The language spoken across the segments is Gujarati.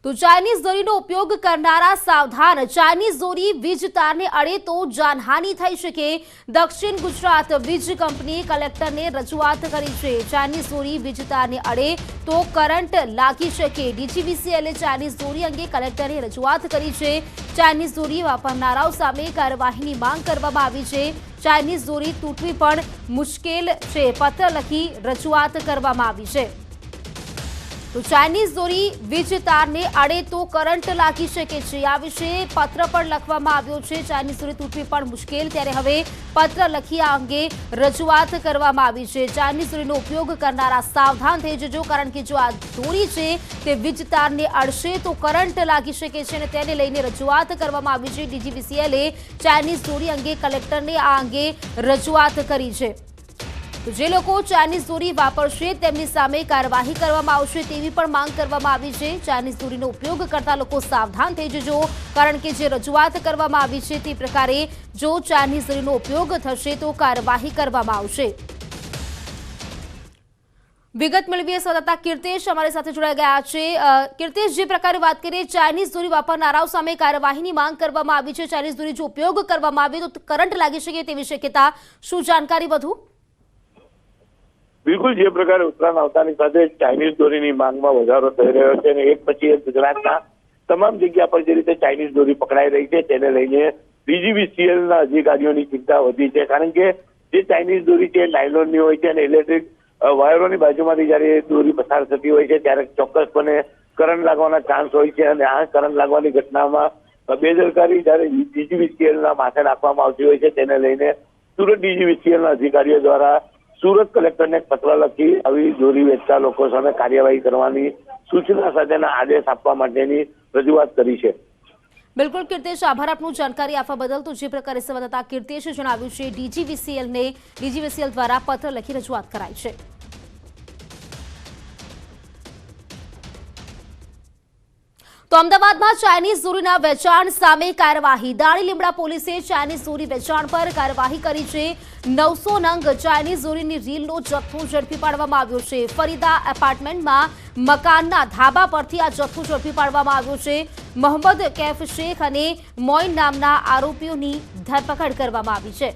तो चाइनीज દોરીનો ઉપયોગ કરનારા સાવધાન। ચાઇનીઝ દોરી વીજ તારને અડે તો જાનહાનિ થઈ શકે। દક્ષિણ ગુજરાત વીજ કંપનીએ કલેક્ટરને રજૂઆત કરી છે। ચાઇનીઝ દોરી વીજ તારને અડે તો કરંટ લાગી શકે। ડીજીવીસીએલે ચાઇનીઝ દોરી અંગે કલેક્ટરને રજૂઆત કરી છે। ચાઇનીઝ દોરી વાપરનારાઓ સામે કાર્યવાહીની માંગ કરવામાં આવી છે। ચાઇનીઝ દોરી તૂટવી પણ મુશ્કેલ છે। પત્ર લખી રજૂઆત કરવામાં આવી છે। तो चाइनीज दोरी वीज तारने अड़े तो करंट लागी शके छे। आ विषे पत्र पण लखवामां आव्यो छे। चाइनीज दोरी तूटवी पण मुश्केल, त्यारे हवे पत्र लखी आ अंगे रजूआत करवामां आवी छे। चाइनीज दोरीनो उपयोग करनारा सावधान थई जजो, कारण के जो आ दोरी छे ते वीज तारने अड़शे तो करंट लागी शके छे अने तेने लईने रजूआत करवामां आवी छे। डीजीवीसीएले चाइनीज दोरी अंगे कलेक्टरने आ अंगे रजूआत करी छे। तो जे लोको चाइनीज दोरी वापरशे तेमनी सामे कार्यवाही करवामां आवशे तेवी पण मांग करवामां आवी छे। चाइनीज दोरीनो उपयोग करता लोको सावधान थई जजो, कारण के जे रजूआत करवामां आवी छे ते प्रकारे जो चाइनीज दोरीनो उपयोग थशे तो कार्यवाही करवामां आवशे। विगत मेळवीए संवाददाता कीर्तेश अमारी साथे जोड़ाई गया छे। कीर्तेश, जे प्रकारे बात करीए चाइनीज दोरी वापरनाराओ सामे कार्यवाहीनी मांग करवामां आवी छे, चाइनीज दोरी जो उपयोग करवामां आवे तो करंट लागी शके तेवी शक्यता, शुं जानकारी वधु? बिल्कुल जे प्रकार उत्तरायण आवतानी साथे चाइनीज दोरीनी मांगमां વધારો થઈ રહ્યો છે અને એક પછી એક ગુજરાતના તમામ જગ્યા પર જે રીતે ચાઇનીઝ દોરી પકડાઈ રહી છે તેને લઈને ડીજીવીસીએલના અધિકારીઓની ચિંતા વધી છે। કારણ કે જે ચાઇનીઝ દોરી છે નાયલોનની હોય છે અને ઇલેક્ટ્રિક વાયરોની બાજુમાંથી જ્યારે દોરી પસાર થતી હોય છે ત્યારે ચોક્કસપણે કરંટ લાગવાના ચાન્સ હોય છે અને આ કરંટ લાગવાની ઘટનામાં બેદરકારી જ્યારે ડીજીવીસીએલના માથે રાખવામાં આવતી હોય છે તેને લઈને સુરત ડીજીવીસીએલના અધિકારીઓ દ્વારા सूरत कलेक्टर ने पत्र लखी આવી દોરી વેચતા લોકો સામે કાર્યવાહી કરવાની સૂચના સાથેના આદેશ આપવા માટેની રજૂઆત કરી છે। बिल्कुल कीर्तेश, आभार आपનું जानकारी આપવા બદલ। તો જે પ્રકારે સંવાદદાતા कीर्तेशे જણાવ્યું છે ડીજીવીસીએલ દ્વારા પત્ર લખી રજૂઆત કરાઈ છે। तो अमदावाद में चाइनीज दोरीना वेचाण सामे कार्यवाही। दाणी લીમડા પોલીસે ચાઇનીઝ દોરી વેચાણ પર કાર્યવાહી કરી છે। 900 નંગ ચાઇનીઝ દોરીની રીલનો જથ્થો ઝડપી પાડવામાં આવ્યો છે। ફરીદા એપાર્ટમેન્ટમાં મકાનના ધાબા પરથી આ જથ્થો ઝડપી પાડવામાં આવ્યો છે। મોહમ્મદ कैफ शेख અને મોઇન નામના આરોપીઓની ધરપકડ કરવામાં આવી છે।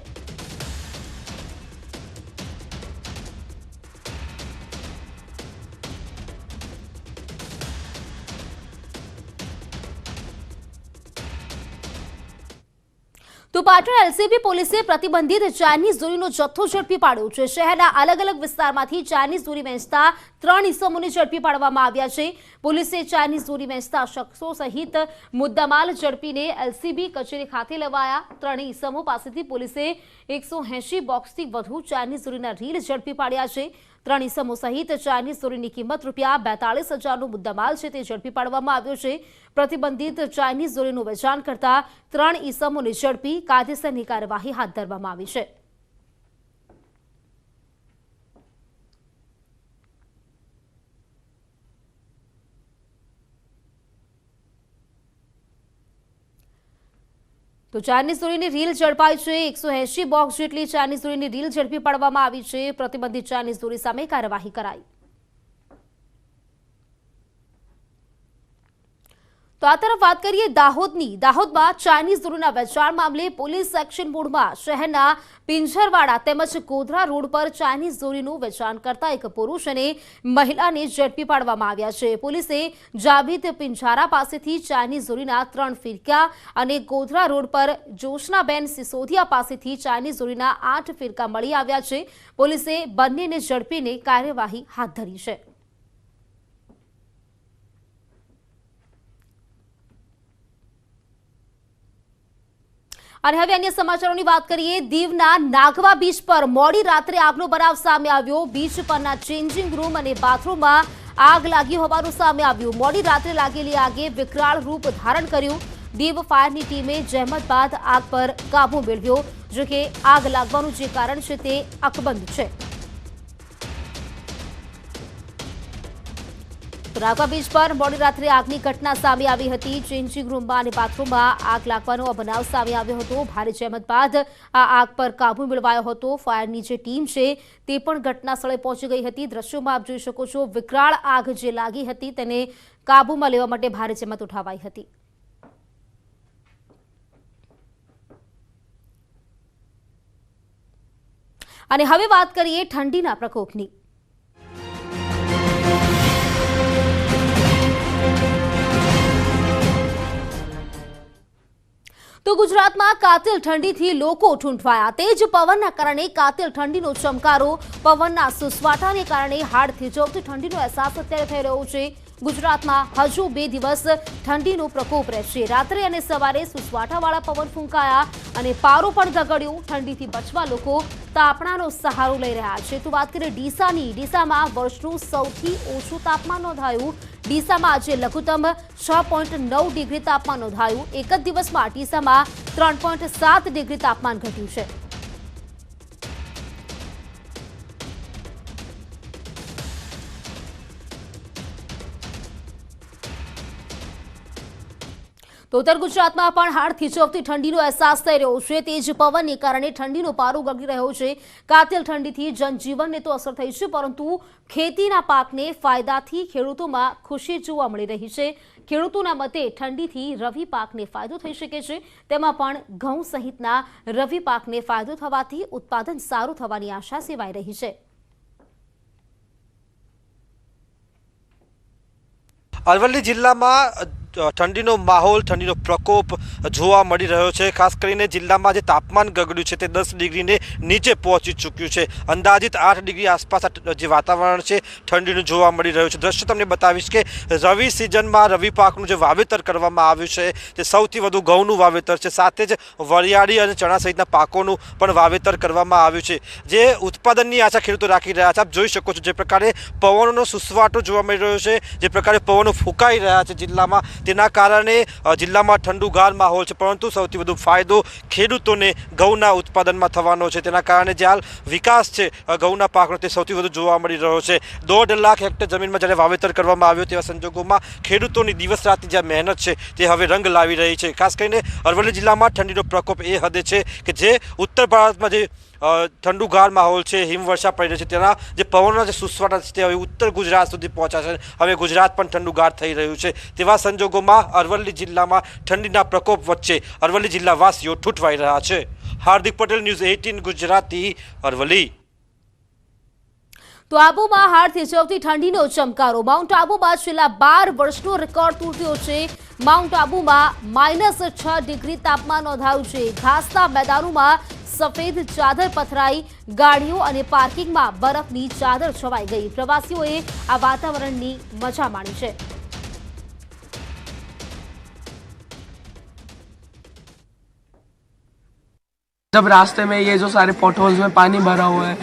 तो पाटण एलसीबी પોલીસે પ્રતિબંધિત ચાઇનીઝ દોરીનો જથ્થો ઝડપી પાડ્યો છે। શહેરના અલગ અલગ વિસ્તારમાંથી ચાઇનીઝ દોરી વેચતા 3 ઇસમોને ઝડપી પાડવામાં આવ્યા છે। પોલીસે ચાઇનીઝ દોરી વેચતા શખ્સો સહિત મુદ્દામાલ ઝડપીને એલસીબી કચેરી ખાતે લેવાયા। 3 ઇસમો પાસેથી પોલીસે 180 બોક્સથી વધુ ચાઇનીઝ દોરીના રીલ ઝડપી પાડ્યા છે। 3 ઇસમો સહિત ચાઇનીઝ દોરીની કિંમત ₹42,000નો મુદ્દામાલ છે તે ઝડપી પાડવામાં આવ્યો છે। પ્રતિબંધિત ચાઇનીઝ દોરીનું વેચાણ કરતા 3 ઇસમોને ઝડપી કાયદેસરની કાર્યવાહી હાથ ધરવામાં આવી છે। तो चाइनीज દોરીની રીલ ઝડપાઈ છે। 180 બોક્સ જેટલી ચાઇનીઝ દોરીની રીલ ઝડપી પાડવામાં આવી છે। પ્રતિબંધિત ચાઇનીઝ દોરી સામે કાર્યવાહી કરાઈ। तो आ तरफ बात करिए दाहोदनी। दाहोदમાં ચાઇનીઝ દોરીના વેચાણ મામલે પોલીસ એક્શન મોડમાં। શહેરના પિંજરવાડા તેમજ ગોધરા રોડ પર ચાઇનીઝ દોરીનું વેચાણ કરતા એક પુરુષ અને મહિલાને ઝડપી પાડવામાં આવ્યા છે। પોલીસે જાવીદ પિંજારા પાસેથી ચાઇનીઝ દોરીના 3 ફિરકા અને ગોધરા રોડ પર જોશનાબેન સિસોદિયા પાસેથી ચાઇનીઝ દોરીના 8 ફિરકા મળી આવ્યા છે। પોલીસે બંનેને ઝડપીને કાર્યવાહી હાથ ધરી છે। અને હવે અન્ય સમાચારોની વાત કરીએ। દીવના નાગવા બીચ પર મોડી રાત્રે આગનો બનાવ સામે આવ્યો। બીચ પરના ચેન્જિંગ રૂમ અને બાથરૂમમાં આગ લાગી હોવાનું સામે આવ્યું। મોડી રાત્રે લાગેલી આગે વિકરાળ રૂપ ધારણ કર્યું। દીવ ફાયરની ટીમે જહેમત બાદ આગ પર કાબુ મેળવ્યો। જો કે આગ લાગવાનું જે કારણ છે તે અકબંધ છે। રાકા બીચ પર મોડી રાત્રે આગની ઘટના સામે આવી હતી। ચેન્જિંગ રૂમમાં અને બાથરૂમમાં આગ લાગવાનો આ બનાવ સામે આવ્યો હતો। ભારે જહેમત બાદ આ આગ પર કાબુ મેળવાયો હતો। ફાયરની જે ટીમ છે તે પણ ઘટના સ્થળે પહોંચી ગઈ હતી। દ્રશ્યોમાં આપ જોઈ શકો છો, વિકરાળ આગ જે લાગી હતી તેને કાબુમાં લેવા માટે ભારે જહેમત ઉઠાવાઈ હતી। અને હવે વાત કરીએ ઠંડીના પ્રકોપની। તો ગુજરાતમાં કાતિલ ઠંડીથી લોકો ઠૂંઠવાયા। તેજ પવનના કારણે કાતિલ ઠંડીનો ચમકારો, પવનના સુસવાટાને કારણે હાડ થીજવતી ઠંડીનો અહેસાસ અત્યારે થઈ રહ્યો છે। ગુજરાતમાં હજુ 2 દિવસ ઠંડીનો પ્રકોપ રહેશે। રાત્રે અને સવારે સુસવાટાવાળા પવન ફૂંકાયા અને પારો પણ ગગડ્યો। ઠંડીથી બચવા લોકો તાપણાનો સહારો લઈ રહ્યા છે। તો વાત કરીએ ડીસાની। ડીસામાં વર્ષનું સૌથી ઓછું તાપમાન નોંધાયું। ડીસામાં આજે લઘુત્તમ 6.9 ડિગ્રી તાપમાન નોંધાયું। એક જ દિવસમાં ડીસામાં 3.7 ડિગ્રી તાપમાન ઘટ્યું છે। તો ઉત્તર ગુજરાતમાં પણ હાડ થીજવતી ઠંડીનો અહેસાસ થઈ રહ્યો છે। તેજ પવનને કારણે ઠંડીનો પારો ગગડી રહ્યો છે। કાતિલ ઠંડીથી જનજીવનને તો અસર થઈ છે, પરંતુ ખેતીના પાકને ફાયદાથી ખેડૂતોમાં ખુશી જોવા મળી રહી છે। ખેડૂતોના મતે ઠંડીથી રવિ પાકને ફાયદો થઈ શકે છે। તેમાં પણ ઘઉં સહિતના રવિ પાકને ફાયદો થવાથી ઉત્પાદન સારું થવાની આશા સેવાઈ રહી છે। અરવલ્લી જિલ્લામાં ઠંડીનો માહોલ, ઠંડીનો પ્રકોપ જોવા મળી રહ્યો છે। ખાસ કરીને જિલ્લામાં જે તાપમાન ગગડ્યું છે તે 10 ડિગ્રીને નીચે પહોંચી ચૂક્યું છે। અંદાજિત 8 ડિગ્રી આસપાસ જે વાતાવરણ છે ઠંડીનું જોવા મળી રહ્યું છે। દ્રશ્ય તમને બતાવીશ કે રવિ સિઝનમાં રવિ પાકનું જે વાવેતર કરવામાં આવ્યું છે તે સૌથી વધુ ઘઉંનું વાવેતર છે। સાથે જ વરિયાળી અને ચણા સહિતના પાકોનું પણ વાવેતર કરવામાં આવ્યું છે, જે ઉત્પાદનની આશા ખેડૂતો રાખી રહ્યા છે। આપ જોઈ શકો છો જે પ્રકારે પવનનો સુસવાટો જોવા મળી રહ્યો છે, જે પ્રકારે પવનો ફૂંકાઈ રહ્યા છે જિલ્લામાં, તેના કારણે જિલ્લામાં ઠંડુગાર માહોલ છે। પરંતુ સૌથી વધુ ફાયદો ખેડૂતોને ઘઉંના ઉત્પાદનમાં થવાનો છે। તેના કારણે જે હાલ વિકાસ છે ઘઉંના પાકનો તે સૌથી વધુ જોવા મળી રહ્યો છે। 1.5 લાખ હેક્ટર જમીનમાં જ્યારે વાવેતર કરવામાં આવ્યું તેવા સંજોગોમાં ખેડૂતોની દિવસ રાતની જે મહેનત છે તે હવે રંગ લાવી રહી છે। ખાસ કરીને અરવલ્લી જિલ્લામાં ઠંડીનો પ્રકોપ એ હદે છે કે જે ઉત્તર ભારતમાં જે ઠંડુગાર માહોલ છે, હિમવર્ષા પડી રહી છે, તેના જે પવનના જે સુસવાટા છે તે હવે ઉત્તર ગુજરાત સુધી પહોંચ્યા છે। હવે ગુજરાત પણ ઠંડુગાર થઈ રહ્યું છે। તેવા સંજોગોમાં અરવલ્લી જિલ્લામાં ઠંડીના પ્રકોપ વચ્ચે અરવલ્લી જિલ્લાવાસીઓ ઠૂંઠવાઈ રહ્યા છે। હાર્દિક પટેલ, ન્યૂઝ 18 ગુજરાતી, અરવલ્લી। તો આબુમાં હાડ થીજવતી ઠંડીનો ચમકારો। માઉન્ટ આબુમાં છેલ્લા 12 વર્ષનો રેકોર્ડ તૂટ્યો છે। માઉન્ટ આબુમાં -6 ડિગ્રી તાપમાન નોંધાયું છે। ઘાસના મેદાનોમાં સફેદ ચાદર પથરાઈ, ગાડીઓ અને પાર્કિંગમાં બરફની ચાદર છવાઈ ગઈ। પ્રવાસીઓએ આ વાતાવરણની મજા માણી છે। जब रास्ते में ये जो सारे पॉटहोल्स में पानी भरा हुआ है,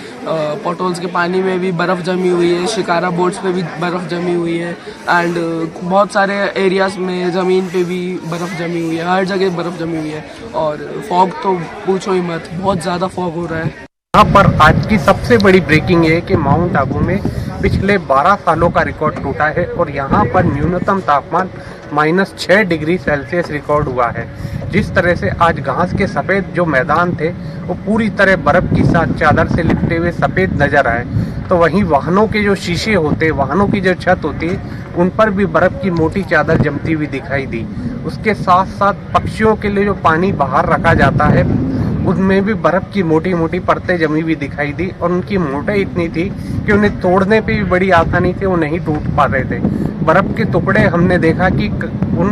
पॉटहोल्स के पानी में भी बर्फ़ जमी हुई है, शिकारा बोट्स पे भी बर्फ़ जमी हुई है एंड बहुत सारे एरियाज में ज़मीन पे भी बर्फ़ जमी हुई है। हर जगह बर्फ़ जमी हुई है और फॉग तो पूछो ही मत, बहुत ज़्यादा फॉग हो रहा है। यहाँ पर आज की सबसे बड़ी ब्रेकिंग है कि माउंट आबू में पिछले 12 सालों का रिकॉर्ड टूटा है और यहाँ पर न्यूनतम तापमान -6 डिग्री सेल्सियस रिकॉर्ड हुआ है। जिस तरह से आज घास के सफ़ेद जो मैदान थे वो पूरी तरह बर्फ़ की साथ चादर से लिपटे हुए सफ़ेद नज़र आए, तो वहीं वाहनों के जो शीशे होते, वाहनों की जो छत होती है, उन पर भी बर्फ़ की मोटी चादर जमती हुई दिखाई दी। उसके साथ साथ पक्षियों के लिए जो पानी बाहर रखा जाता है उनमें भी बर्फ़ की मोटी मोटी परतें जमी हुई दिखाई दी और उनकी मोटाई इतनी थी कि उन्हें तोड़ने पे भी बड़ी आसानी से वो नहीं टूट पा रहे थे। बर्फ़ के टुकड़े हमने देखा कि उन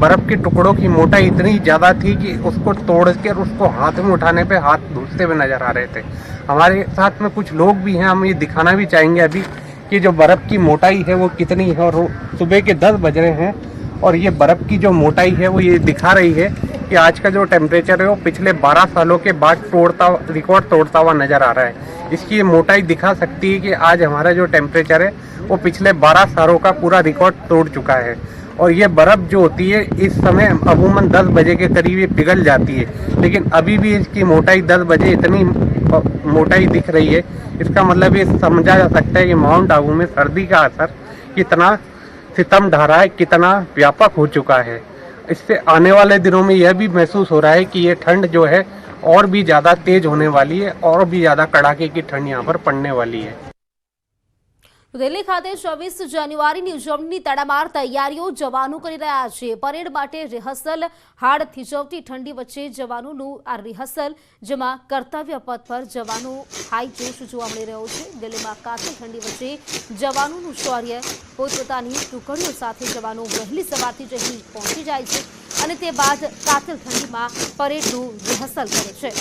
बर्फ़ के टुकड़ों की मोटाई इतनी ज़्यादा थी कि उसको तोड़ कर उसको हाथ में उठाने पे हाथ धुलते हुए नज़र आ रहे थे। हमारे साथ में कुछ लोग भी हैं, हम ये दिखाना भी चाहेंगे अभी कि जो बर्फ़ की मोटाई है वो कितनी है। और सुबह के 10 बज रहे हैं और ये बर्फ़ की जो मोटाई है वो ये दिखा रही है कि आज का जो टेम्परेचर है वो पिछले 12 सालों के बाद रिकॉर्ड तोड़ता हुआ नज़र आ रहा है। इसकी ये मोटाई दिखा सकती है कि आज हमारा जो टेम्परेचर है वो पिछले 12 सालों का पूरा रिकॉर्ड तोड़ चुका है। और ये बर्फ़ जो होती है इस समय अमूमन 10 बजे के करीब ये पिघल जाती है, लेकिन अभी भी इसकी मोटाई 10 बजे इतनी मोटाई दिख रही है। इसका मतलब ये समझा जा सकता है कि माउंट आबू में सर्दी का असर कितना सितम ढारा कितना व्यापक हो चुका है। इससे आने वाले दिनों में यह भी महसूस हो रहा है कि ये ठंड जो है और भी ज़्यादा तेज होने वाली है और भी ज़्यादा कड़ाके की ठंड यहाँ पर पड़ने वाली है। દિલ્હી ખાતે 26 જાન્યુઆરીની ઉજવણીની તડામાર તૈયારીઓ જવાનો કરી રહ્યા છે। પરેડ માટે રિહર્સલ હાડ થીજવતી ઠંડી વચ્ચે જવાનોનું આ રિહર્સલ, જેમાં કર્તવ્ય પથ પર જવાનો હાઈ જોશ જોવા મળી રહ્યો છે। દિલ્હીમાં કાતિલ ઠંડી વચ્ચે જવાનોનું શૌર્ય, પોતપોતાની ટુકડીઓ સાથે જવાનો વહેલી સવારથી જ અહીં પહોંચી જાય છે અને તે બાદ કાતિલ ઠંડીમાં પરેડનું રિહર્સલ કરે છે।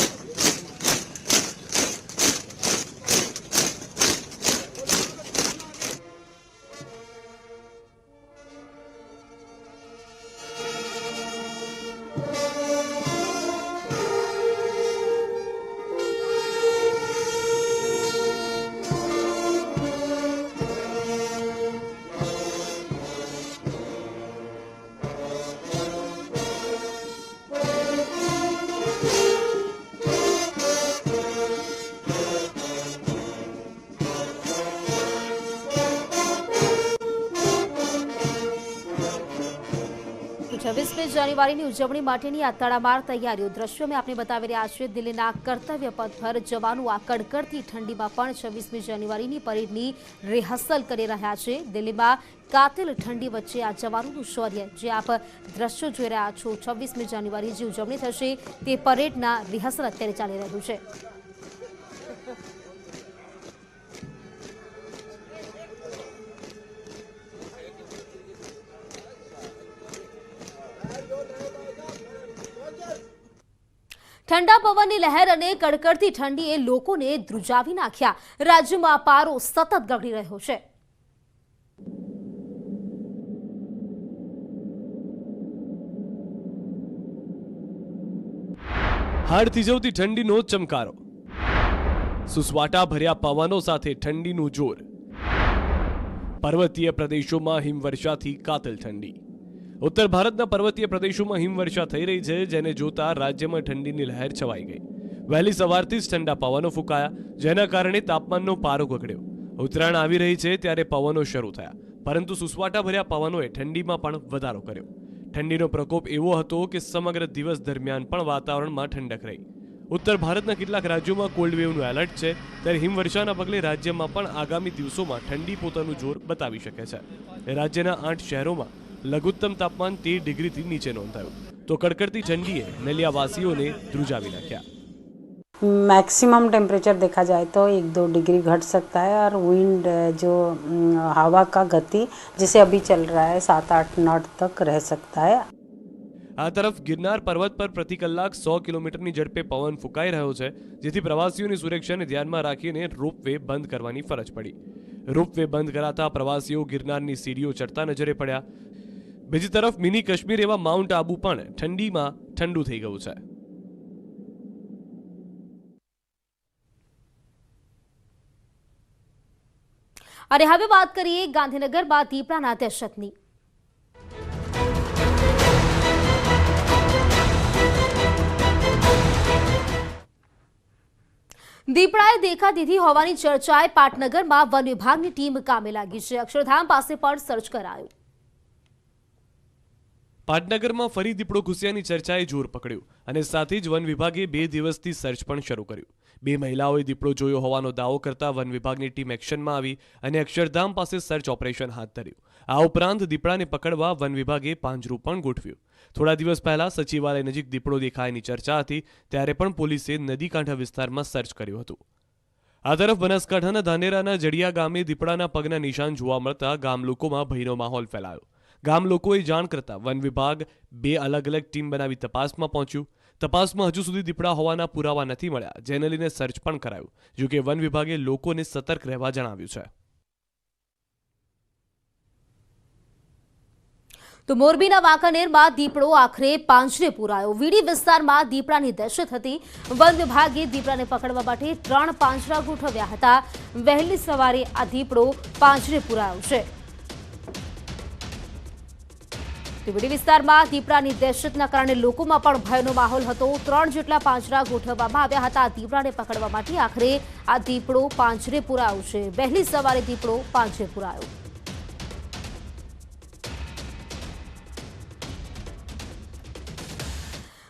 છવ્વીસમી જાન્યુઆરીની ઉજવણી માટેની આ તડામાર તૈયારીઓ દ્રશ્યો મેં આપને બતાવી રહ્યા છે। દિલ્હીના કર્તવ્ય પથ પર જવાનો આ કડકડતી ઠંડીમાં પણ 26મી જાન્યુઆરીની પરેડની રિહર્સલ કરી રહ્યા છે। દિલ્હીમાં કાતિલ ઠંડી વચ્ચે આ જવાનોનું શૌર્ય, જે આપ દ્રશ્યો જોઈ રહ્યા છો, 26મી જાન્યુઆરી જે ઉજવણી થશે તે પરેડના રિહર્સલ અત્યારે ચાલી રહ્યું છે। ठंडा पवननी लहर અને કડકડતી ઠંડીએ લોકોને ધ્રુજાવી નાખ્યા। રાજ્યમાં પારો સતત ગગડી રહ્યો છે। હાડ થીજવતી ઠંડીનો ચમકારો, સુસવાટા ભર્યા પવનો સાથે ઠંડીનું જોર, પર્વતીય પ્રદેશોમાં હિમવર્ષાથી કાતિલ ઠંડી। उत्तर भारतना पर्वतीय प्रदेशों में हिमवर्षा थई रही है, जेने जोता राज्य में ठंडी की लहर छवाई गई। वहेली सवारथी ज ठंडा पवनों फूंकाया, जेना कारणे तापमाननो पारो गगड्यो। उत्तरायण आवी रही है त्यारे पवनों शरू थया, परंतु सुसवाटा भर्या पवनोए ठंडीमां पण वधारो कर्यो। ठंडीनो प्रकोप एवो हतो के समग्र दिवस दरमियान पण वातावरणमां ठंडक रही। उत्तर भारतना કેટલાક રાજ્યોમાં કોલ્ડ વેવનું એલર્ટ છે, ત્યારે હિમવર્ષાના પગલે રાજ્યમાં પણ આગામી દિવસોમાં ઠંડી પોતાનું જોર બતાવી શકે છે। રાજ્યના 8 શહેરોમાં लघुत्तम तापमान 13 डिग्री थी नीचे नोंधाયું, तो कड़कड़ती ठंडीए नलियावासीओने ध्रुजावी नाख्या। मैक्सिमम टेम्परेचर देखा जाए तो 1-2 डिग्री घट सकता है और विंड जो हवा का गति जिसे अभी चल रहा है 7-8 नॉट तक रह सकता है। आ तरफ गिरनार पर्वत पर प्रति कलाक 100 किलोमीटरनी झड़पे पवन फूंकाई रह्यो छे, जेथी प्रवासीओनी सुरक्षाने ध्यानमां राखीने रोपवे बंद करवानी फरज पड़ी। रोपवे बंद कराता प्रवासीओ गिरनारनी सीढ़ीओ चढ़ता नजरे पड्या। बीजी तरफ मिनी काश्मीर एवा माउंट आबू पण ठंडीमां ठंडू थई गयुं छे। અને હવે વાત કરીએ ગાંધીનગરમાં દીપડાના દહેશતની। દીપડાએ દેખા દીધી હોવાની ચર્ચાએ પાટનગરમાં વન વિભાગની ટીમ કામે લાગી છે। અક્ષરધામ પાસે પણ સર્ચ કરાયું। પાટનગરમાં ફરી દીપડો ઘૂસ્યાની ચર્ચાએ જોર પકડ્યું અને સાથે જ વન વિભાગે 2 દિવસથી સર્ચ પણ શરૂ કર્યું। 2 મહિલાઓએ દીપડો જોયો હોવાનો દાવો કરતા વન વિભાગની ટીમ એક્શનમાં આવી અને અક્ષરધામ પાસે સર્ચ ઓપરેશન હાથ ધર્યું। આ ઉપરાંત દીપડાને પકડવા વન વિભાગે પાંજરું પણ ગોઠવ્યું। થોડા દિવસ પહેલા સચિવાલય નજીક દીપડો દેખાયાની ચર્ચા હતી, ત્યારે પણ પોલીસે નદીકાંઠા વિસ્તારમાં સર્ચ કર્યું હતું। આ તરફ બનાસકાંઠાના ધાનેરાના જડિયા ગામે દીપડાના પગના નિશાન જોવા મળતા ગામ લોકોમાં ભયનો માહોલ ફેલાયો। ગામ લોકોએ જાણ કરતા વન વિભાગ 2 अलग अलग टीम बनावी तपासમાં પહોંચ્યું। तपासમાં હજુ સુધી દીપડા હોવાના પુરાવા નથી મળ્યા, જેને લઈને સર્ચ પણ કરાયું, જો કે વન વિભાગે લોકોને સતર્ક રહેવા જણાવ્યું છે। તો મોરબીના વાંકાનેરમાં દીપડો આખરે પાંજરે પુરાયો। વીડી વિસ્તારમાં દીપડાની દહેશત હતી। વન વિભાગે દીપડાને પકડવા માટે 3 પાંજરા ગોઠવ્યા હતા। વહેલી સવારે આ દીપડો પાંજરે પુરાયો છે। વીડી વિસ્તારમાં દીપડાની દહેશતના કારણે લોકોમાં પણ ભયનો માહોલ હતો। 3 જેટલા પાંજરા ગોઠવવામાં આવ્યા હતા દીપડાને પકડવા માટે। આખરે આ દીપડો પાંજરે પુરાયો છે। વહેલી સવારે દીપડો પાંજરે પુરાયો।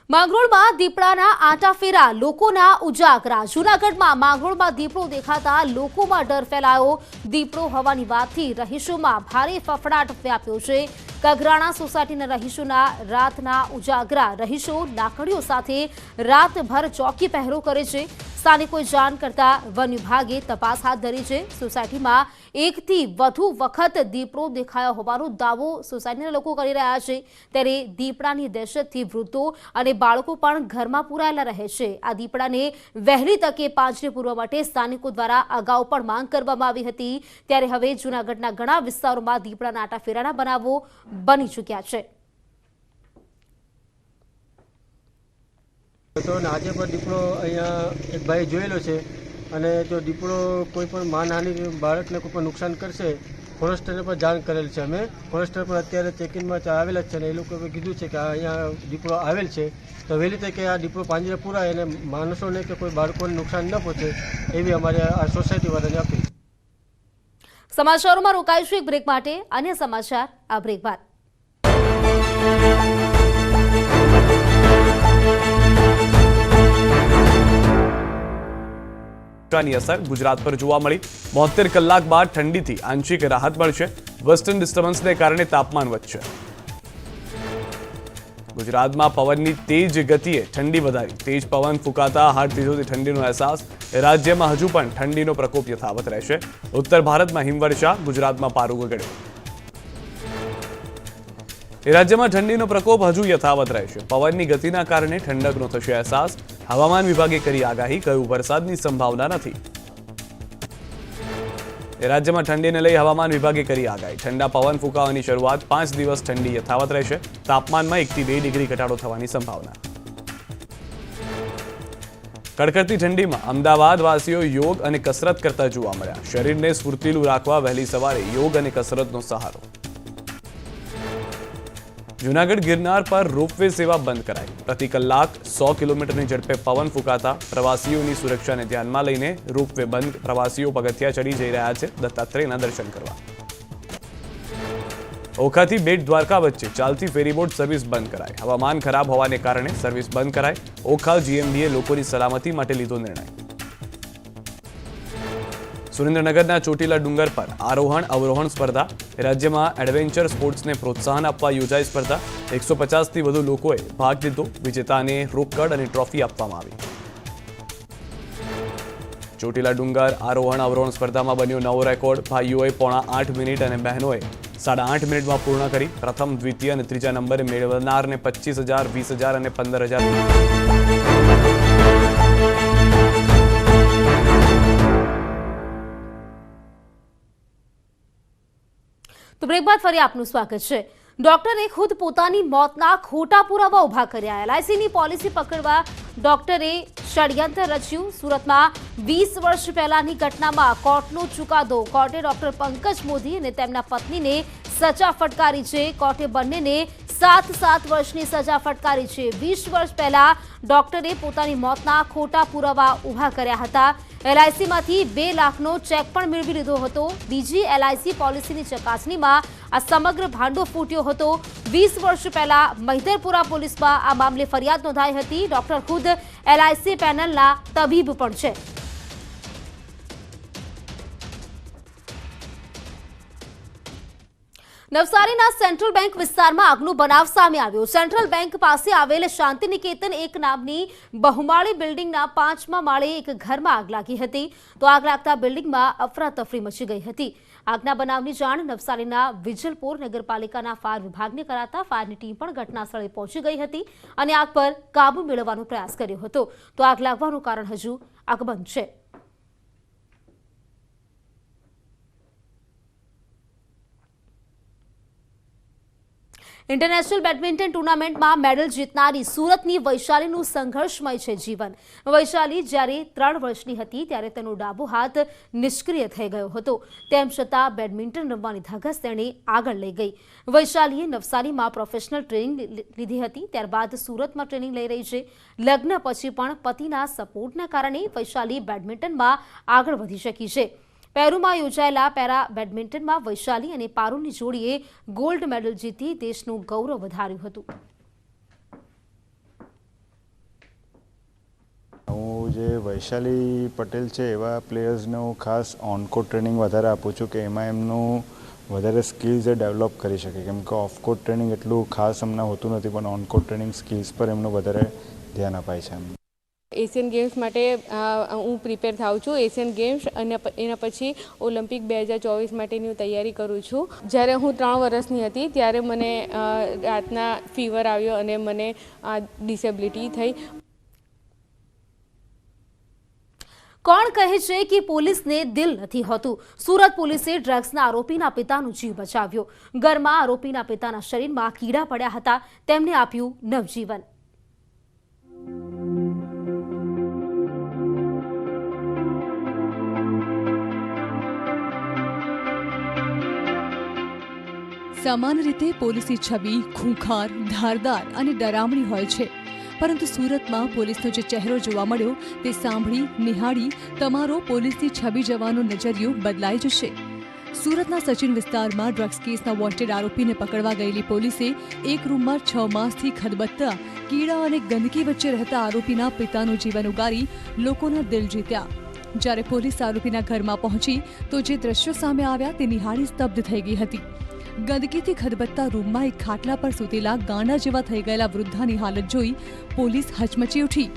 માંગરોળમાં દીપડાના આંટાફેરા લોકોના ઉજાગરા જૂનાગઢમાં માંગરોળમાં દીપડો દેખાતા લોકોમાં ડર ફેલાયો દીપડો હોવાની વાતથી રહીશોમાં ભારે ફફડાટ વ્યાપ્યો છે કગરાણા સોસાયટીના રહીશોના રાતના ઉજાગરા રહીશો લાકડીઓ સાથે રાતભર ચોકી પહેરો કરે છે સ્થાનિકોએ જાણ કરતા વન વિભાગે તપાસ હાથ ધરી છે સોસાયટીમાં એકથી વધુ વખત દીપડો દેખાયો હોવાનો દાવો સોસાયટીના લોકો કરી રહ્યા છે ત્યારે દીપડાની દહેશતથી વૃદ્ધો અને બાળકો પણ ઘરમાં પૂરાયેલા રહે છે આ દીપડાને વહેલી તકે પાંજરે પૂરવા માટે સ્થાનિકો દ્વારા અગાઉ પણ માંગ કરવામાં આવી હતી ત્યારે હવે જૂનાગઢના ઘણા વિસ્તારોમાં દીપડાના આંટાફેરાના બનાવો બની ચૂક્યા છે તો આજે પણ દીપડો અહીંયા એક ભાઈ જોયેલો છે અને જો દીપડો કોઈ પણ માનહાનિ બાળકને કોઈ પણ નુકસાન કરશે ફોરેસ્ટરને પણ જાણ કરેલ છે અમે ફોરેસ્ટર પણ અત્યારે ચેકિંગમાં આવેલા જ છે અને એ લોકોએ કીધું છે કે અહીંયા દીપડો આવેલ છે તો વહેલી તકે આ દીપડો પાંજરે પૂરાય અને માણસોને કે કોઈ બાળકોને નુકસાન ન પહોંચે એવી અમારે આ સોસાયટીવાળાને અપીલ. સમાચારોમાં રોકાઈશું એક બ્રેક માટે અન્ય સમાચાર આ બ્રેક બાદ. ની અસર ગુજરાત પર જોવા મળી 72 કલાક બાદ ઠંડીથી આંશિક રાહત મળશે વેસ્ટર્ન ડિસ્ટર્બન્સને કારણે તાપમાન વધશે ગુજરાતમાં પવનની તેજ ગતિએ ઠંડી વધારી તેજ પવન ફૂંકાતા હાડ થીજોથી ઠંડીનો અહેસાસ રાજ્યમાં હજુ પણ ઠંડીનો પ્રકોપ યથાવત રહેશે ઉત્તર ભારતમાં હિમવર્ષા ગુજરાતમાં પારો ગગડ્યો રાજ્યમાં ઠંડીનો પ્રકોપ હજુ યથાવત રહેશે પવનની ગતિના કારણે ઠંડકનો થશે અહેસાસ હવામાન વિભાગે કરી આગાહી કહ્યું વરસાદની સંભાવના નથી રાજ્યમાં ઠંડીને લઈ હવામાન વિભાગે કરી આગાહી ઠંડા પવન ફૂંકાવાની શરૂઆત 5 દિવસ ઠંડી યથાવત રહેશે તાપમાનમાં 1 થી 2 ડિગ્રી ઘટાડો થવાની સંભાવના કડકડતી ઠંડીમાં અમદાવાદ વાસીઓ યોગ અને કસરત કરતા જોવા મળ્યા શરીરને સ્ફૂર્તિલું રાખવા વહેલી સવારે યોગ અને કસરતનો સહારો જૂનાગઢ ગિરનાર પર રોપવે સેવા બંધ કરાઈ પ્રતિ કલાક 100 કિલોમીટરની ઝડપે પવન ફૂંકાતા પ્રવાસીઓની સુરક્ષાને ધ્યાનમાં લઈને રોપવે બંધ પ્રવાસીઓ પગથિયા ચડી જઈ રહ્યા છે દત્તાત્રેયના દર્શન કરવા ઓખાથી બેટ દ્વારકા વચ્ચે ચાલતી ફેરીબોટ સર્વિસ બંધ કરાઈ હવામાન ખરાબ હોવાને કારણે સર્વિસ બંધ કરાઈ ઓખા જીએમડીએ લોકોની સલામતી માટે લીધો નિર્ણય સુરેન્દ્રનગરના ચોટીલા ડુંગર પર આરોહણ અવરોહણ સ્પર્ધા રાજ્યમાં એડવેન્ચર સ્પોર્ટ્સને પ્રોત્સાહન આપવા યોજાઈ સ્પર્ધા 150 થી વધુ લોકોએ ભાગ લીધો વિજેતાને રોકડ અને ટ્રોફી આપવામાં આવી ચોટીલા ડુંગર આરોહણ અવરોહણ સ્પર્ધામાં બન્યો નવો રેકોર્ડ ભાઈઓએ 8.5 મિનિટ અને બહેનોએ 8.5 મિનિટમાં પૂર્ણ કરી પ્રથમ દ્વિતીય અને ત્રીજા નંબરે મેળવનારને 25,000 20,000 અને 15,000 તો બ્રેક બાદ ફરી આપનું સ્વાગત છે ડોક્ટરે ખુદ પોતાની મોતના ખોટા પુરાવા ઉભા કર્યા એલઆઈસીની પોલિસી પકડવા ડોક્ટરે ષડયંત્ર રચ્યું સુરતમાં 20 વર્ષ પહેલાની ઘટનામાં કોર્ટનો ચુકાદો કોર્ટે ડોક્ટર પંકજ મોદી અને તેમના પત્નીને સજા ફટકારી છે કોર્ટે બંનેને 7 વર્ષની સજા ફટકારી છે 20 વર્ષ પહેલા ડોક્ટરે પોતાની મોતના ખોટા પુરાવા ઉભા કર્યા હતા એલઆઈસીમાંથી 2 લાખનો ચેક પણ મેળવી લીધો હતો બીજી એલઆઈસી પોલિસીની ચકાસણીમાં આ સમગ્ર ભાંડો ફૂટ્યો હતો 20 વર્ષ પહેલા મહિધરપુરા પોલીસમાં આ મામલે ફરિયાદ નોંધાઈ હતી ડોક્ટર ખુદ એલઆઈસી પેનલના તબીબ પણ છે નવસારીના સેન્ટ્રલ બેંક વિસ્તારમાં આગનો બનાવ સામે આવ્યો સેન્ટ્રલ બેંક પાસે આવેલ શાંતિનિકેતન એક નામની બહુમાળી બિલ્ડિંગના 5મા માળે એક ઘરમાં આગ લાગી હતી તો આગ લાગતા બિલ્ડિંગમાં અફરાતફરી મચી ગઈ હતી આગના બનાવની જાણ નવસારીના વિજલપોર નગરપાલિકાના ફાયર વિભાગને કરાતા ફાયરની ટીમ પણ ઘટના સ્થળે પહોંચી ગઈ હતી અને આગ પર કાબુ મેળવવાનો પ્રયાસ કર્યો હતો તો આગ લાગવાનું કારણ હજુ અકબંધ છે इंटरनेशनल बैडमिंटन टूर्नामेंट में मेडल जीतनारी सूरतनी वैशालीનું સંઘર્ષમય છે જીવન વૈશાલી જ્યારે 3 વર્ષની હતી ત્યારે તેનો ડાબો હાથ નિષ્ક્રિય થઈ ગયો હતો તેમ છતાં બેડમિન્ટન રમવાની ધગસ તેણે આગળ લઈ ગઈ વૈશાલીએ નવસારીમાં પ્રોફેશનલ ટ્રેનિંગ લીધી હતી ત્યારબાદ સુરતમાં ટ્રેનિંગ લઈ રહી છે લગ્ન પછી પણ પતિના સપોર્ટના કારણે વૈશાલી બેડમિન્ટનમાં આગળ વધી શકી છે પેરુમાં યોજાયેલા પેરા બેડમિન્ટનમાં વૈશાલી અને પારુલની જોડીએ ગોલ્ડ મેડલ જીતી દેશનું ગૌરવ વધાર્યું હતું હું જે વૈશાલી પટેલ છે એવા પ્લેયર્સને હું ખાસ ઓનકોર્ટ ટ્રેનિંગ વધારે આપું છું કે એમાં એમનું વધારે સ્કિલ્સ એ ડેવલપ કરી શકે, કેમ કે ઓફકોર્ટ ટ્રેનિંગ એટલું ખાસ હમણાં હોતું નથી, પણ ઓનકોર્ટ ટ્રેનિંગ સ્કિલ્સ પર એમનું વધારે ધ્યાન અપાય છે. એશિયન ગેમ્સ માટે હું પ્રિપેર થાઉં છું. એશિયન ગેમ્સ અને એના પછી ઓલિમ્પિક 2024 માટેની હું તૈયારી કરું છું. જ્યારે હું 3 વર્ષની હતી ત્યારે મને રાતના ફીવર આવ્યો અને મને ડિસેબિલિટી થઈ. કોણ કહે છે કે પોલીસને દિલ નથી હોતું? સુરત પોલીસે ડ્રગ્સના આરોપીના પિતાનો જીવ બચાવ્યો. ઘરમાં આરોપીના પિતાના શરીરમાં કીડા પડ્યા હતા, તેમને આપ્યું નવજીવન. સામાન્ય રીતે પોલીસની છબી ખૂંખાર, ધારદાર અને ડરામણી હોય છે, પરંતુ સુરતમાં પોલીસનો જે ચહેરો જોવા મળ્યો તે સાંભળી નિહાળી તમારો પોલીસની છબી જવાનો નજરિયો બદલાઈ જશે. સુરતના સચિન વિસ્તારમાં ડ્રગ્સ કેસના વોન્ટેડ આરોપીને પકડવા ગયેલી પોલીસે એક રૂમમાં 6 માસથી ખદબદતા કીડા અને ગંદકી વચ્ચે રહેતા આરોપીના પિતાનું જીવન ઉગારી લોકોના દિલ જીત્યા. જ્યારે પોલીસ આરોપીના ઘરમાં પહોંચી તો જે દ્રશ્યો સામે આવ્યા તે નિહાળી સ્તબ્ધ થઈ ગઈ હતી. ગંદકીથી ખદબદતા રૂમમાં એક ખાટલા પર સૂતેલા ગાંડા જેવા થઈ ગયેલા વૃદ્ધાની હાલત જોઈ પોલીસ હચમચી ઉઠી.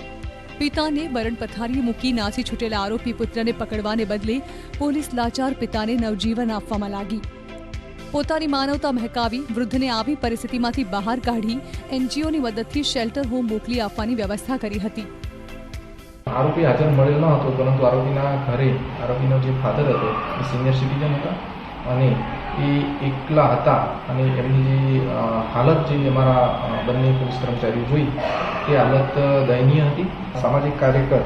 પિતાને મરણ પથારીએ મૂકી નાસી છૂટેલા આરોપી પુત્રને પકડવાને બદલે પોલીસ લાચાર પિતાને નવજીવન આપવામાં લાગી. પોતાની માનવતા મહેકાવી વૃદ્ધને આવી પરિસ્થિતિમાંથી બહાર કાઢી એનજીઓની મદદથી શેલ્ટર હોમ મોકલી આપવાની વ્યવસ્થા કરી હતી. આરોપી હાજર મળેલ ન હતો, પરંતુ આરોપીના ઘરે આરોપીનો જે ફાધર હતો એ સિનિયર સિટીઝન હતા અને એ એકલા હતા અને એમની જે હાલત જે અમારા બંને પોલીસ કર્મચારીઓ જોઈ તે હાલત દયનીય હતી. સામાજિક કાર્યકર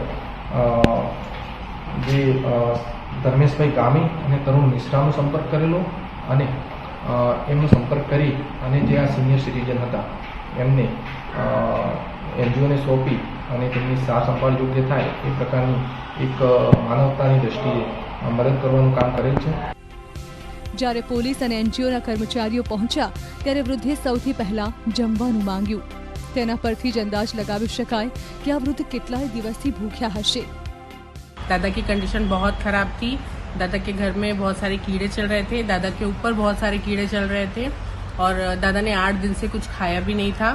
જે ધર્મેશભાઈ ગામી અને તરુણ મિશ્રાનો સંપર્ક કરેલો અને એમનો સંપર્ક કરી અને જે આ સિનિયર સિટીઝન હતા એમને એનજીઓને સોંપી અને તેમની સાર સંભાળ યોગ્ય થાય એ પ્રકારની એક માનવતાની દ્રષ્ટિએ મદદ કરવાનું કામ કરેલ છે. જ્યારે પોલીસ અને એનજીઓના કર્મચારીઓ પહોંચ્યા ત્યારે વૃદ્ધે સૌથી પહેલા જમવાનું માંગ્યું. તેના પરથી જ અંદાજ લગાવી શકાય કે આ વૃદ્ધ કેટલાય દિવસથી ભૂખ્યા હશે. दादा की कंडीशन बहुत खराब थी. दादा के घर में बहुत सारे कीड़े चल रहे थे. दादा के ऊपर बहुत सारे कीड़े चल रहे थे और दादा ने 8 दिन से कुछ खाया भी नहीं था.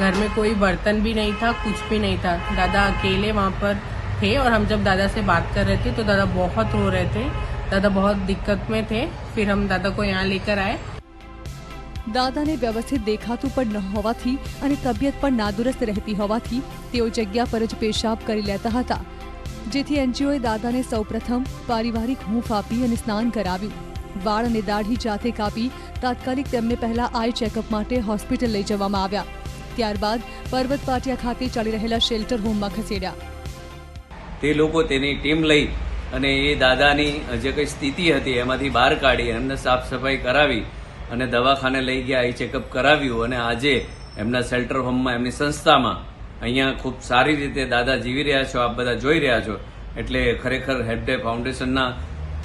घर में कोई बर्तन भी नहीं था, कुछ भी नहीं था. दादा अकेले वहाँ पर थे और हम जब दादा से बात कर रहे थे तो दादा बहुत रो रहे थे. दादा बहुत दिक्कत में थे. फिर हम दादा को यहाँ लेकर आए. દાદાને વ્યવસ્થિત દેખાતું પણ ન હોવાથી અને તબિયત પણ નાદુરસ્ત રહેતી હોવાથી તેઓ જગ્યા પર જ પેશાબ કરી લેતા હતા, જેથી એનજીઓએ દાદાને સૌપ્રથમ પારિવારિક હૂંફ આપી અને સ્નાન કરાવ્યું. વાળ અને દાઢી જાતે કાપી તાત્કાલિક તેમને પહેલા આઈ ચેકઅપ માટે હોસ્પિટલ લઈ જવામાં આવ્યા. ત્યારબાદ પર્વત પાટિયા ખાતે ચાલી રહેલા શેલ્ટર હોમમાં ખસેડ્યા. તે લોકો તેની ટીમ લઈ અને એ દાદાની જે કંઈ સ્થિતિ હતી એમાંથી બહાર કાઢી એમને સાફ સફાઈ કરાવી અને દવાખાને લઈ ગયા, આઈ ચેકઅપ કરાવ્યું અને આજે એમના શેલ્ટર હોમમાં એમની સંસ્થામાં અહીંયા ખૂબ સારી રીતે દાદા જીવી રહ્યા છો, આપ બધા જોઈ રહ્યા છો. એટલે ખરેખર હેલ્પડે ફાઉન્ડેશનના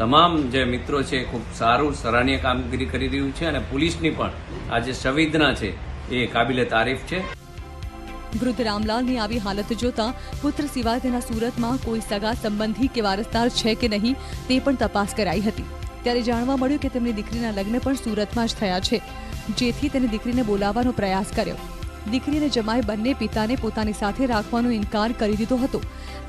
તમામ જે મિત્રો છે ખૂબ સારું સરાહનીય કામગીરી કરી રહ્યું છે અને પોલીસની પણ આ જે સંવેદના છે એ કાબિલે તારીફ છે. વૃદ્ધ રામલાલની આવી હાલત જોતા પુત્ર સિવાય તેના સુરતમાં કોઈ સગા સંબંધી કે વારસદાર છે કે નહીં તે પણ તપાસ કરાઈ હતી. ત્યારે જાણવા મળ્યું કે તેમની દીકરીના લગ્ન પણ સુરતમાં જ થયા છે, જેથી તેને દીકરીને બોલાવવાનો પ્રયાસ કર્યો. દીકરીને જમાઈ બંને પિતાને પોતાની સાથે રાખવાનો ઇનકાર કરી દીધો હતો.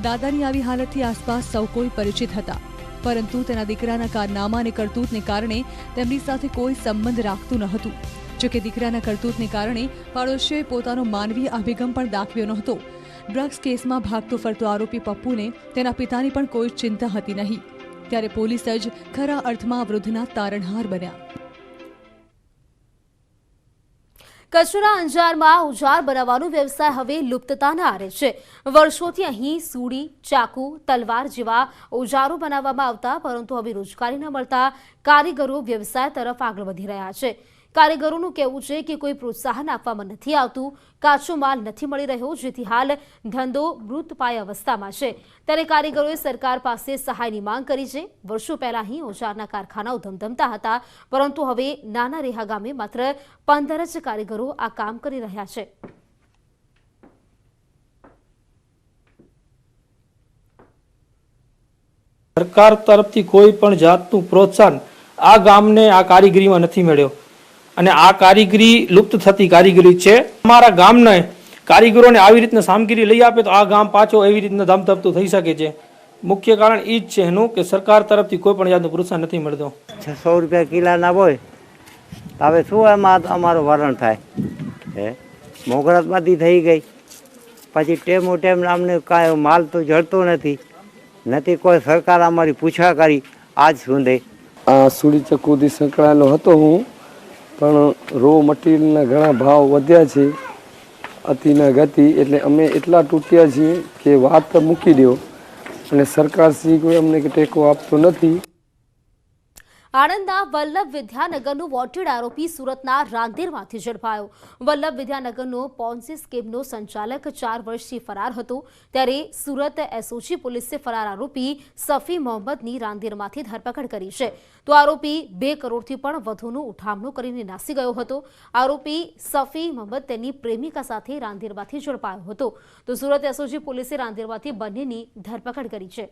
દાદાની આવી હાલતથી આસપાસ સૌ કોઈ પરિચિત હતા, પરંતુ તેના દીકરાના કારનામા અને કરતૂતને કારણે તેમની સાથે કોઈ સંબંધ રાખતું ન હતું. જોકે દીકરાના કરતૂતને કારણે પાડોશીઓએ પોતાનો માનવીય અભિગમ પણ દાખવ્યો નહોતો. ડ્રગ્સ કેસમાં ભાગતો ફરતો આરોપી પપ્પુને તેના પિતાની પણ કોઈ ચિંતા હતી નહીં. ત્યારે પોલીસ જ ખરા અર્થમાં વૃદ્ધના તારણહાર બન્યા. કચ્છના અંજારમાં ઓજાર બનાવવાનો વ્યવસાય હવે લુપ્તતાના આરે છે. વર્ષોથી અહીં સૂડી, ચાકુ, તલવાર જેવા ઓજારો બનાવવામાં આવતા, પરંતુ હવે રોજગારી ન મળતા કારીગરો વ્યવસાય તરફ આગળ વધી રહ્યા છે. કારીગરોનું કહેવું છે કે કોઈ પ્રોત્સાહન આપવામાં નથી આવતું, કાચો માલ નથી મળી રહ્યો, જેથી હાલ ધંધો મૃતપાય અવસ્થામાં છે. ત્યારે કારીગરોએ સરકાર પાસે સહાયની માંગ કરી છે. વર્ષો પહેલા અહીં ઓજારના કારખાનાઓ ધમધમતા હતા, પરંતુ હવે નાના રેહા ગામે માત્ર 15 જ કારીગરો આ કામ કરી રહ્યા છે. સરકાર તરફથી કોઈ પણ જાતનું પ્રોત્સાહન આ ગામને આ કારીગરીમાં નથી મળ્યો અને આ કારીગરી લુપ્ત થતી કારીગરી છે. અમારા ગામને કારીગરોને આવી રીતના સામગ્રી લઈ આપે તો આ ગામ પાછો એવી રીતના ધમધમતું થઈ શકે છે. મુખ્ય કારણ એ જ છે એનું કે સરકાર તરફથી કોઈ પણ જાતનું પ્રોત્સાહન નથી મળતો. 600 રૂપિયા કિલાના હોય હવે શું એમાં અમારું વરણ થાય? હે મોંઘવારી થઈ ગઈ, પછી ટેમો ટેમ અમને કાંઈ માલ તો જળતો નથી કોઈ સરકાર અમારી પૂછા કરી આજ સુધી. આ સુડી ચક્કુથી સંકળાયેલો હતો હું, પણ રો મટીરિયલના ઘણા ભાવ વધ્યા છે અતિના ગતિ, એટલે અમે એટલા તૂટ્યા છીએ કે વાત મૂકી દો અને સરકારશ્રી કોઈ અમને ટેકો આપતો નથી. આણંદના વલ્લભ વિદ્યાનગરનો વોન્ટેડ આરોપી સુરતના રાંદેરમાંથી ઝડપાયો. વલ્લભ વિદ્યાનગરનો પોન્સી સ્કીમનો સંચાલક 4 વર્ષથી ફરાર હતો, ત્યારે સુરત એસઓજી પોલીસે ફરાર આરોપી સફી મોહમ્મદની રાંદેરમાંથી ધરપકડ કરી છે. તો આરોપી 2 કરોડથી પણ વધુનું ઉઠામણું કરીને નાસી ગયો હતો. આરોપી સફી મોહમ્મદ તેની પ્રેમિકા સાથે રાંદેરમાંથી ઝડપાયો હતો. તો સુરત એસઓજી પોલીસે રાંદેરમાંથી બંનેની ધરપકડ કરી છે.